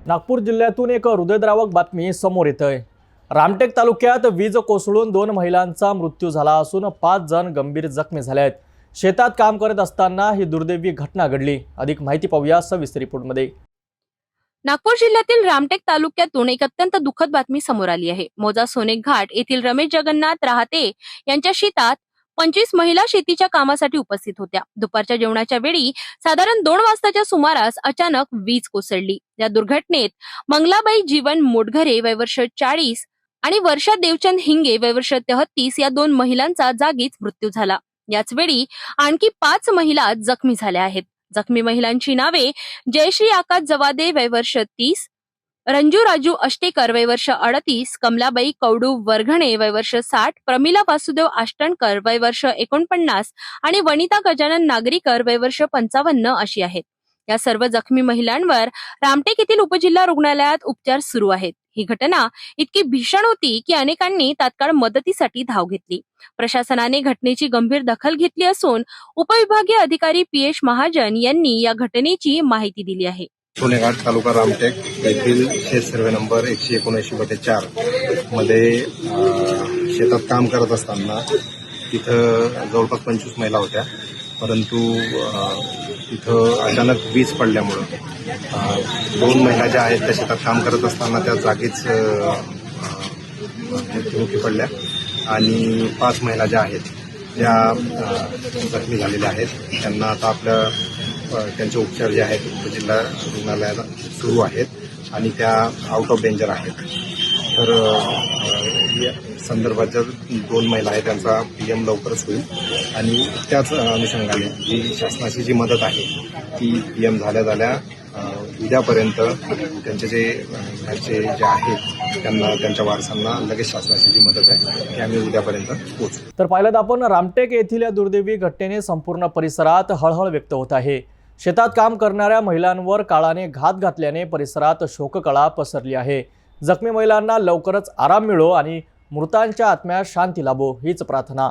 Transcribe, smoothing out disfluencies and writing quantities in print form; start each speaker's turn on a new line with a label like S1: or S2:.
S1: नागपूर जिल्ह्यातून एक हृदयद्रावक बातमी समोर येत आहे। रामटेक तालुक्यात वीज कोसळून 2 महिलांचा मृत्यू झाला असून 5 जण गंभीर जखमी झाले आहेत। शेतात काम करत असताना ही दुर्दैवी घटना घडली। अधिक माहिती पाहूया सविस्तर रिपोर्टमध्ये।
S2: नागपूर जिल्ह्यातील रामटेक तालुक्यातून एक अत्यंत दुःखद बातमी समोर आली आहे। मोजा सोनेक घाट येथील रमेश जगन्नाथ राहते यांच्या शेतात 25 महिला शेतीच्या कामासाठी उपस्थित होत्या। दुपारच्या जेवणाच्या वेळी साधारण 2 वाजताच्या सुमारास अचानक वीज कोसळली। या दुर्घटनेत मंगलाबाई जीवन मोटघरे वय वर्ष 40 आणि वर्षा देवचंद हिंगे वय वर्ष 33 या 2 महिलांचा जागीच मृत्यू झाला। याच वेळी आणखी 5 महिला जखमी झाल्या आहेत। जखमी महिलांची नावे जयश्री आकाश जवादे वय वर्ष 30, रंजू राजू अष्टेकर वय वर्ष 38, कमलाबाई कवडू वर्घणे वय वर्ष 60, प्रमिला वासुदेव आष्टणकर वय वर्ष 49 आणि वनिता गजानन नागरीकर वय वर्ष 55 अशी आहेत। या सर्व जखमी महिलांवर रामटेक येथील उपजिल्हा रुग्णालयात उपचार सुरू आहेत। ही घटना इतकी भीषण होती की अनेकांनी तात्काळ मदतीसाठी धाव घेतली। प्रशासनाने घटनेची गंभीर दखल घेतली असून उपविभागीय अधिकारी पीएश महाजन यांनी या घटनेची माहिती दिली आहे।
S3: सोनेघाट तालुका रामटेक येथील शेत सर्वे नंबर 179/4 मध्ये शेतात काम करत असताना तिथं जवळपास 25 महिला होत्या, परंतु तिथं अचानक वीज पडल्यामुळे 2 महिला ज्या आहेत त्या शेतात काम करत असताना त्या जागीच मृत्युमुखी पडल्या आणि 5 महिला ज्या आहेत त्या जखमी झालेल्या आहेत। त्यांना आता त्यांचे उपचार जे आहेत उपजिल्हा रुग्णालयात सुरू आहेत आणि त्या आउट ऑफ डेंजर आहेत। तर या संदर्भात जर 2 महिला आहेत त्यांचा पीएम लवकरच होईल आणि त्याच अनुषंगाने जी शासनाची जी मदत आहे ती पीएम झाल्या उद्यापर्यंत त्यांचे जे आहेत त्यांना त्यांच्या वारसांना लगेच शासनाची जी मदत आहे ती आम्ही उद्यापर्यंत पोहोचू।
S1: तर पाहिलं तर आपण रामटेक येथील या दुर्दैवी घटनेने संपूर्ण परिसरात हळहळ व्यक्त होत आहे। शेतात काम करणाऱ्या महिलांवर काळाने घात घातल्याने परिसरात शोककळा पसरली आहे। जखमी महिलांना लवकरच आराम मिळो आणि मृतांच्या आत्म्यास शांती लाभो हीच प्रार्थना।